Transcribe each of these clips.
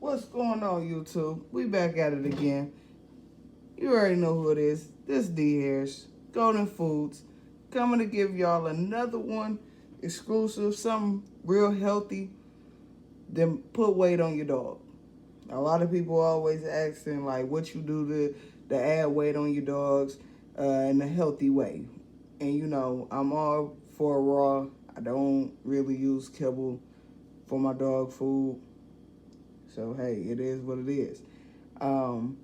What's going on, YouTube? We back at it again. You already know who it is. This D Harris, Golden Foods, coming to give y'all another one exclusive, something real healthy. Then put weight on your dog. A lot of people always asking like what you do to add weight on your dogs in a healthy way. And I'm all for raw. I don't really use kibble for my dog food. So hey, it is what it is. Um,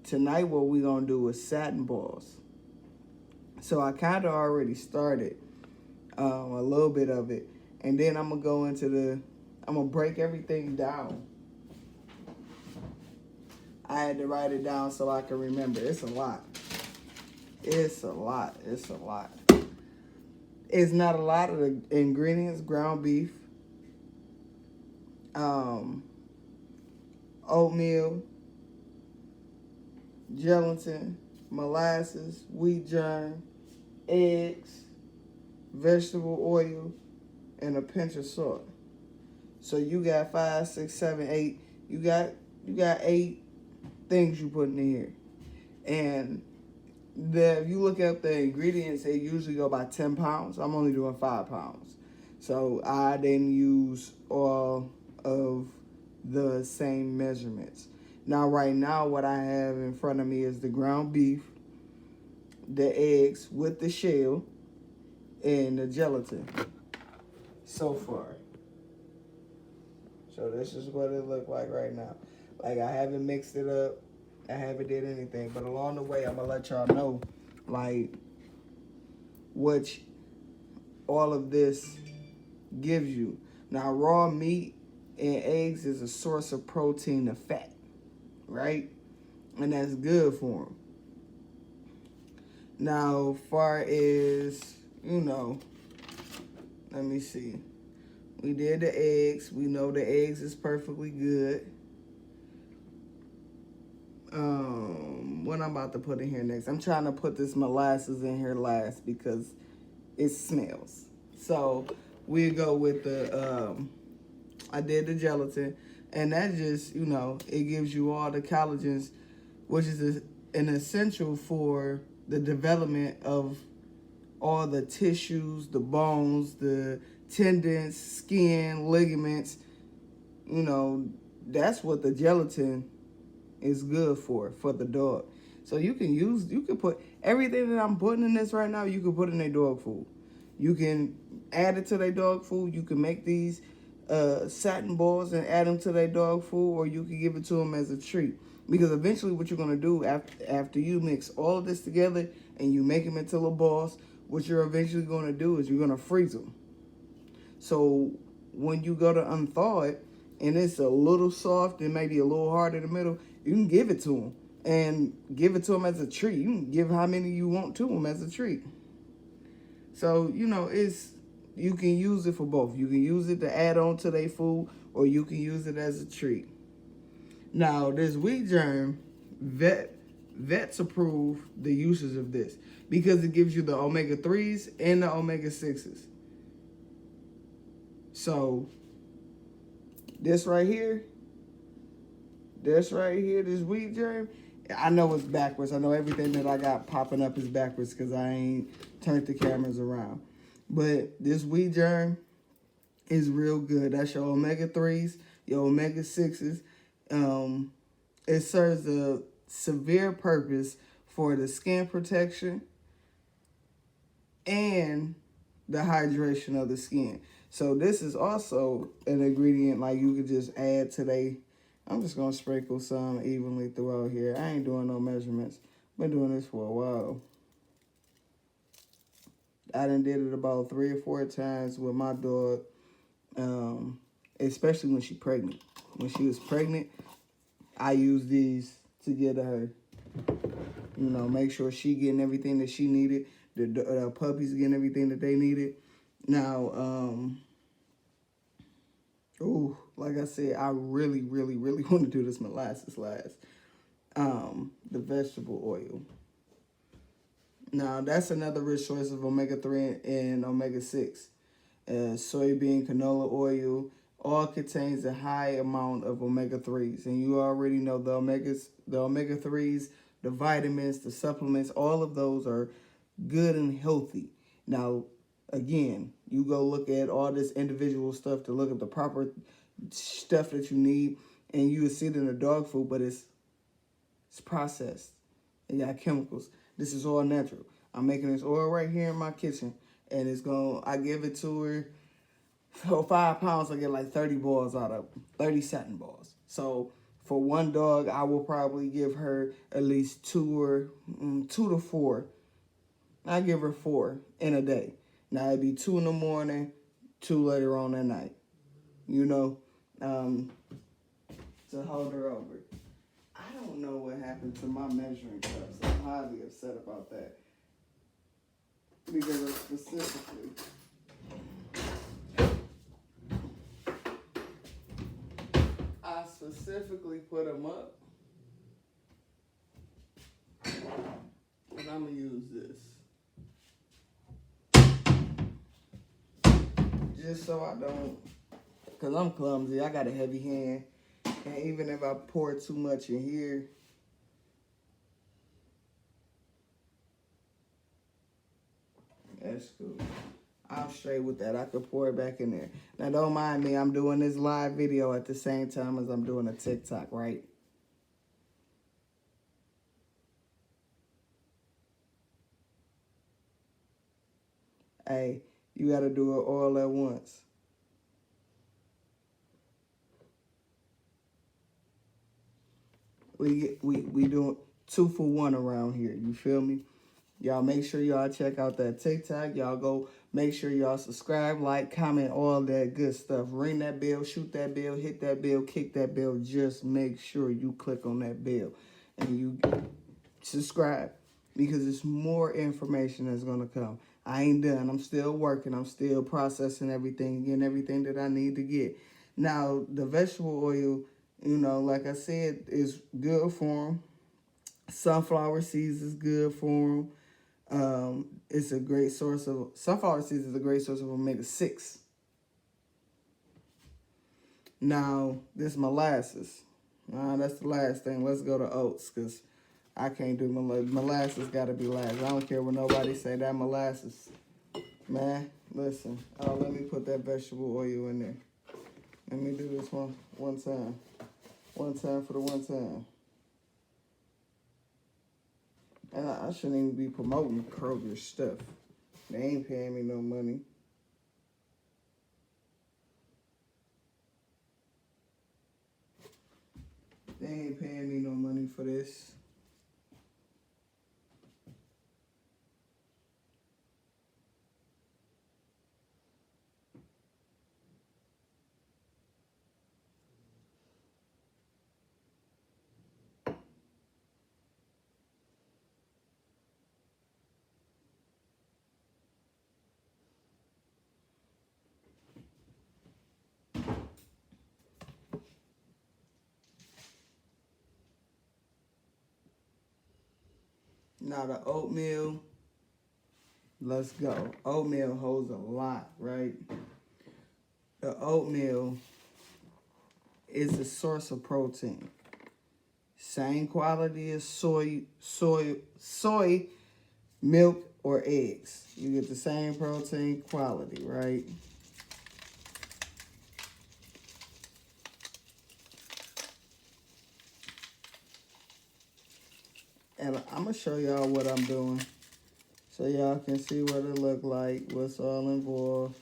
Tonight what we're gonna do is satin balls. So I kind of already started a little bit of it, and then I'm gonna go into I'm gonna break everything down. I had to write it down so I can remember. It's a lot. It's a lot. It's a lot. It's not a lot of the ingredients: ground beef, um, oatmeal, gelatin, molasses, wheat germ, eggs, vegetable oil, and a pinch of salt. So you got 5, 6, 7, 8. You got 8 things you put in here. And if you look at the ingredients, they usually go by 10 pounds. I'm only doing 5 pounds. So I didn't use all of the same measurements. Now, right now, what I have in front of me is the ground beef, the eggs with the shell, and the gelatin so far. So this is what it looked like right now. Like, I haven't mixed it up. I haven't did anything. But along the way, I'm going to let y'all know, like, what all of this gives you. Now, raw meat and eggs is a source of protein and fat, right? And that's good for them. Now, far as, let me see. We did the eggs. We know the eggs is perfectly good. What I'm about to put in here next. I'm trying to put this molasses in here last because it smells. So we go with I did the gelatin, and that just, it gives you all the collagens, which is an essential for the development of all the tissues, the bones, the tendons, skin, ligaments. That's what the gelatin is good for the dog. So you can put everything that I'm putting in this right now, you can put in their dog food. You can add it to their dog food. You can make these satin balls and add them to their dog food, or you can give it to them as a treat. Because eventually what you're going to do after you mix all of this together and you make them into little balls, what you're eventually going to do is you're going to freeze them. So when you go to unthaw it and it's a little soft and maybe a little hard in the middle, you can give it to them and give it to them as a treat. You can give how many you want to them as a treat. So, you can use it for both. You can use it to add on to their food, or you can use it as a treat. Now, this wheat germ, vets approve the uses of this because it gives you the omega-3s and the omega-6s. So, this right here, this wheat germ, I know it's backwards. I know everything that I got popping up is backwards because I ain't turned the cameras around. But this wheat germ is real good. That's your omega-3s, your omega-6s. It serves a severe purpose for the skin protection and the hydration of the skin. So this is also an ingredient like you could just add to I'm just going to sprinkle some evenly throughout here. I ain't doing no measurements. Been doing this for a while. I done did it about 3 or 4 times with my dog, especially when she's pregnant. When she was pregnant, I used these to get her, make sure she getting everything that she needed. The puppies getting everything that they needed. Now, like I said, I really, really, really want to do this molasses last. The vegetable oil. Now, that's another rich source of omega-3 and omega-6. Soybean canola oil, all contains a high amount of omega-3s. And you already know the omega-3s, the vitamins, the supplements, all of those are good and healthy. Now, again, you go look at all this individual stuff to look at the proper stuff that you need, and you will see it in the dog food, but it's processed. It got chemicals. This is all natural. I'm making this oil right here in my kitchen, and I give it to her. For 5 pounds, I get like 30 balls out of 30 satin balls. So for one dog, I will probably give her at least 2 to 4. I give her 4 in a day. Now it'd be 2 in the morning, 2 later on at night. You know, to hold her over. I don't know what happened to my measuring cups. I'm highly upset about that. Because I specifically put them up. And I'm going to use this. Just so I don't, because I'm clumsy. I got a heavy hand. And even if I pour too much in here, that's cool. I'm straight with that. I could pour it back in there. Now, don't mind me. I'm doing this live video at the same time as I'm doing a TikTok, right? Hey, you got to do it all at once. We doing 2 for 1 around here. You feel me? Y'all make sure y'all check out that TikTok. Y'all go make sure y'all subscribe, like, comment, all that good stuff. Ring that bell, shoot that bell, hit that bell, kick that bell. Just make sure you click on that bell and you subscribe, because it's more information that's going to come. I ain't done. I'm still working. I'm still processing everything, getting everything that I need to get. Now, the vegetable oil, you know, like I said, is good for them. Sunflower seeds is good for them. It's a great source of, sunflower seeds is a great source of omega-6. Now, this molasses. That's the last thing. Let's go to oats, because I can't do molasses. Got to be last. I don't care what nobody say. That molasses, man, listen. Oh, let me put that vegetable oil in there. Let me do this one time. One time for the one time. And I shouldn't even be promoting Kroger stuff. They ain't paying me no money. They ain't paying me no money for this. Now the oatmeal, let's go. Oatmeal holds a lot, right? The oatmeal is a source of protein. Same quality as soy, milk, or eggs. You get the same protein quality, right? And I'm going to show y'all what I'm doing so y'all can see what it look like, what's all involved.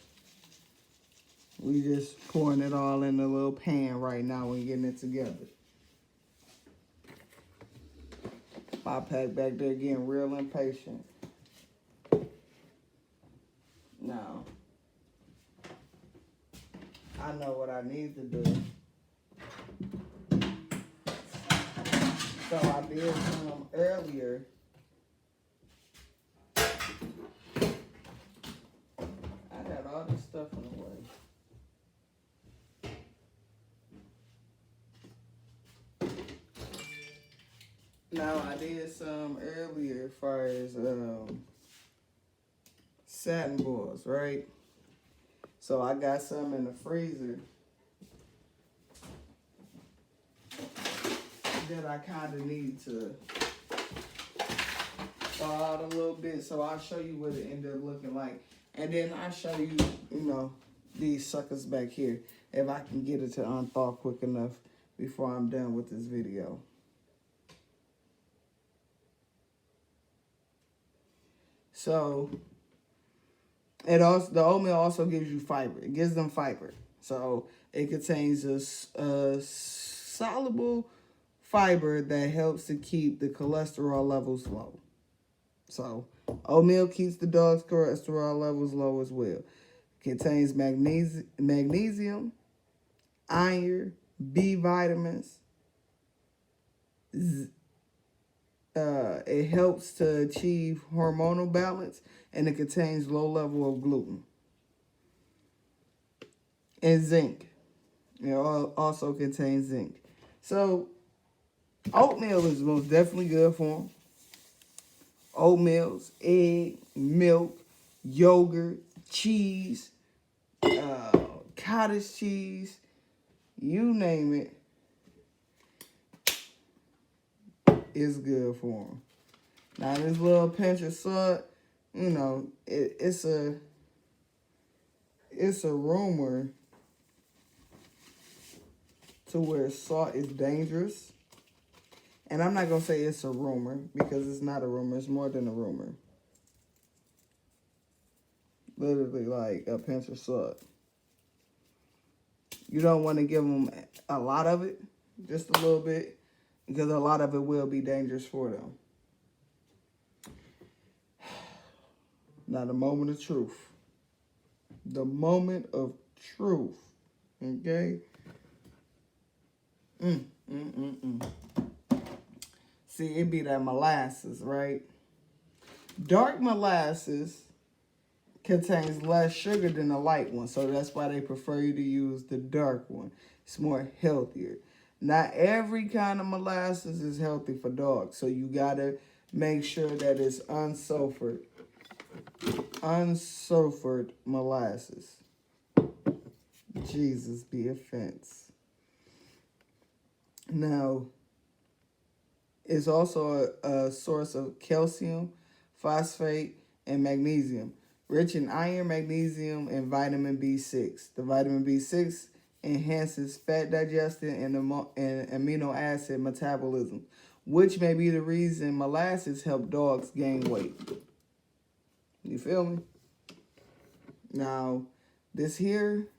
We just pouring it all in a little pan right now and getting it together. My pack back there getting real impatient. Now, I know what I need to do. So I did some earlier. I got all this stuff in the way. Now I did some earlier as far as satin balls, right? So I got some in the freezer that I kind of need to thaw out a little bit. So I'll show you what it ended up looking like. And then I'll show you, you know, these suckers back here. If I can get it to unthaw quick enough before I'm done with this video. So it also, the oatmeal also gives you fiber. It gives them fiber. So it contains a soluble fiber that helps to keep the cholesterol levels low. So oatmeal keeps the dog's cholesterol levels low as well. Contains magnesium, iron, B vitamins. It helps to achieve hormonal balance, and it contains low level of gluten and zinc. It also contains zinc. So oatmeal is most definitely good for them. Oatmeals, egg, milk, yogurt, cheese, cottage cheese, you name it, is good for them. Now this little pinch of salt, you know, it's a rumor to where salt is dangerous. And I'm not going to say it's a rumor because it's not a rumor. It's more than a rumor. Literally like a pinch of salt. You don't want to give them a lot of it, just a little bit, because a lot of it will be dangerous for them. Now the moment of truth. The moment of truth. Okay? See, it be that molasses, right? Dark molasses contains less sugar than the light one, so that's why they prefer you to use the dark one. It's more healthier. Not every kind of molasses is healthy for dogs, so you gotta make sure that it's unsulfured molasses. Jesus be offense. Now, it's also a source of calcium, phosphate, and magnesium. Rich in iron, magnesium, and vitamin B6. The vitamin B6 enhances fat digestion and amino acid metabolism, which may be the reason molasses help dogs gain weight. You feel me? Now, this here,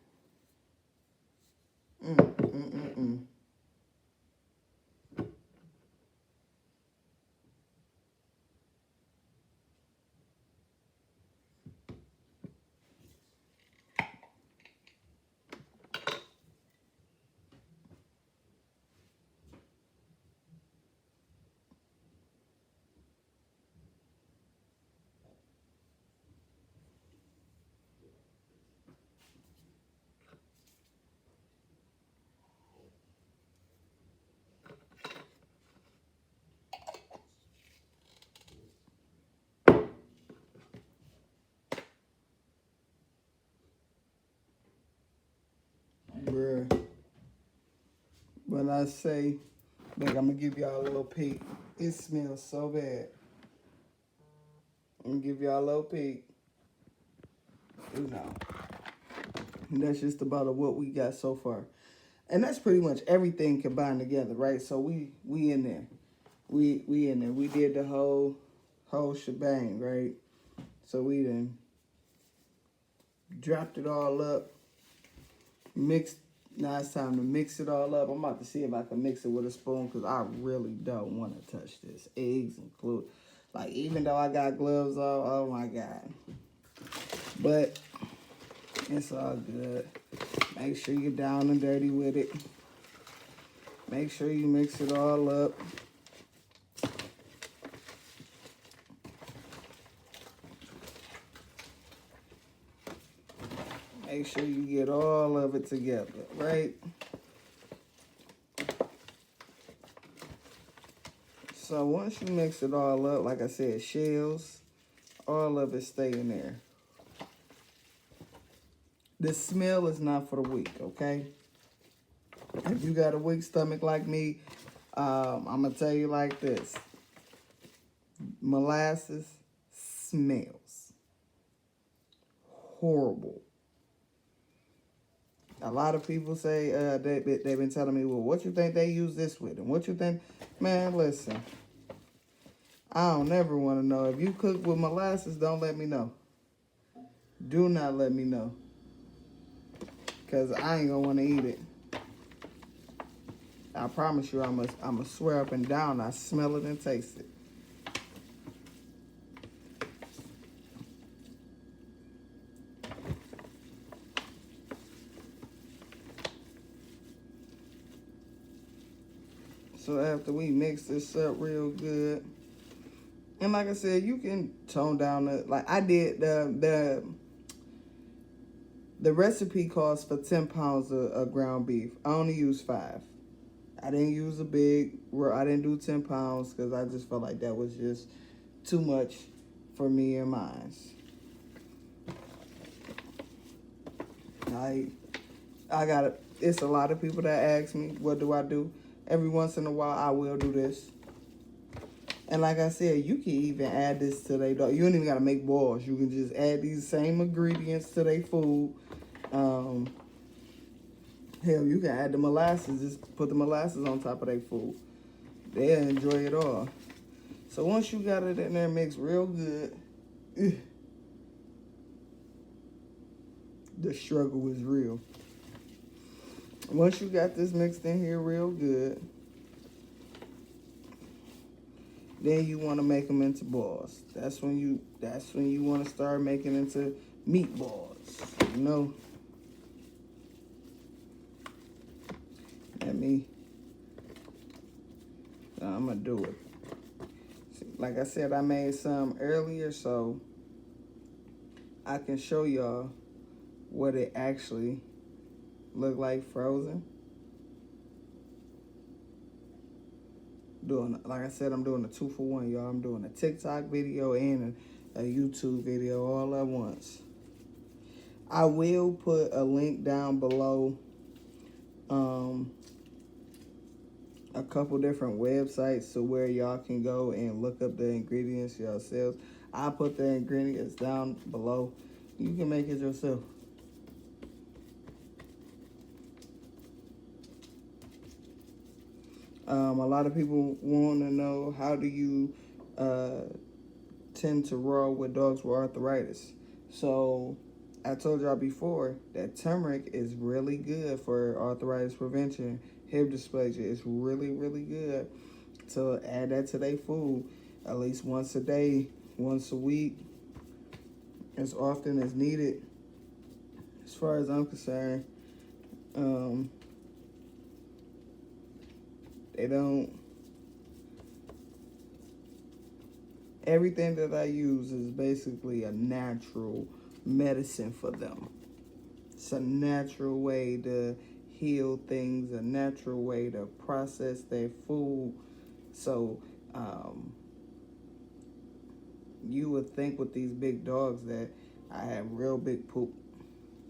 bruh, when I say, look, I'm going to give y'all a little peek. It smells so bad. I'm going to give y'all a little peek. You know, and that's just about what we got so far. And that's pretty much everything combined together, right? So we in there. We in there. We did the whole shebang, right? So we then dropped it all up. Mixed. Now it's time to mix it all up. I'm about to see if I can mix it with a spoon because I really don't want to touch this. Eggs included. Like, even though I got gloves on, oh my God. But it's all good. Make sure you're down and dirty with it. Make sure you mix it all up. Make sure you get all of it together, right? So once you mix it all up, like I said, shells, all of it stay in there. The smell is not for the weak, okay? If you got a weak stomach like me, I'm going to tell you like this. Molasses smells horrible. A lot of people say, they've been telling me, well, what you think they use this with? And what you think? Man, listen. I don't never want to know. If you cook with molasses, don't let me know. Do not let me know. Because I ain't going to want to eat it. I promise you, I'm a swear up and down. I smell it and taste it. So after we mix this up real good, and like I said, you can tone down like I did the recipe calls for 10 pounds of ground beef. I only used 5. I didn't use I didn't do 10 pounds because I just felt like that was just too much for me and mine. I got it. It's a lot of people that ask me, what do I do? Every once in a while, I will do this. And like I said, you can even add this to their dog. You don't even got to make balls. You can just add these same ingredients to their food. Hell, you can add the molasses. Just put the molasses on top of their food. They'll enjoy it all. So once you got it in there mixed real good, the struggle is real. Once you got this mixed in here real good, then you want to make them into balls. That's when you want to start making into meatballs. You know. I'm gonna do it. See, like I said, I made some earlier, so I can show y'all what it actually look like frozen. Like I said, I'm doing a 2-for-1, y'all. I'm doing a TikTok video and a YouTube video all at once. I will put a link down below, a couple different websites to where y'all can go and look up the ingredients yourselves. I'll put the ingredients down below. You can make it yourself. A lot of people want to know, how do you tend to roll with dogs with arthritis? So I told y'all before that turmeric is really good for arthritis prevention, hip dysplasia. It's really, really good. So add that to their food at least once a day, once a week, as often as needed. As far as I'm concerned, everything that I use is basically a natural medicine for them. It's a natural way to heal things, a natural way to process their food. So you would think with these big dogs that I have real big poop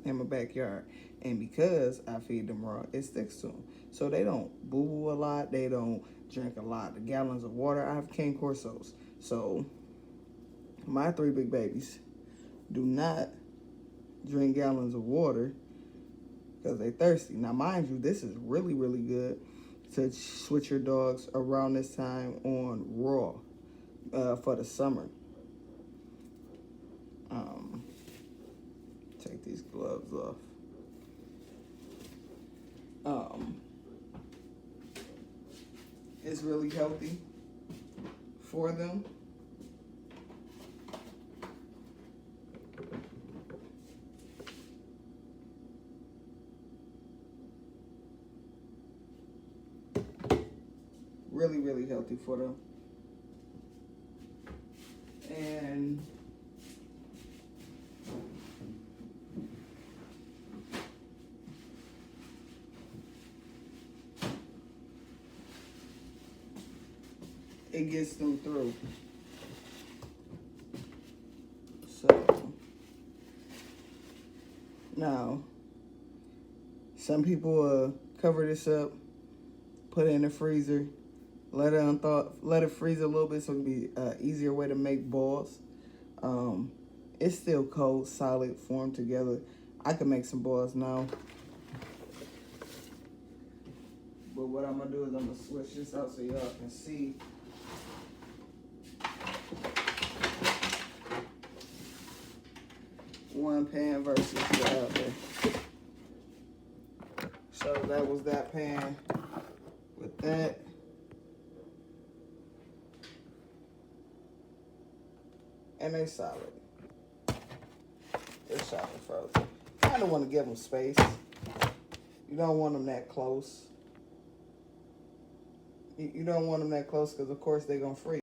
in my backyard. And because I feed them raw, it sticks to them. So they don't boo-boo a lot. They don't drink a lot of gallons of water. I have cane corsos. So my 3 big babies do not drink gallons of water because they're thirsty. Now, mind you, this is really, really good to switch your dogs around this time on raw for the summer. Take these gloves off. It's really healthy for them. Really, really healthy for them. And it gets them through. So now, some people cover this up, put it in the freezer Let it unthaw, let it freeze a little bit so it can be an easier way to make balls. It's still cold, solid, formed together. I can make some balls now. But what I'm gonna do is I'm gonna switch this out so y'all can see. One pan versus the other. So that was that pan with that. And they solid. They're solid frozen. Kind of want to give them space. You don't want them that close. You don't want them that close because, of course, they're going to freeze.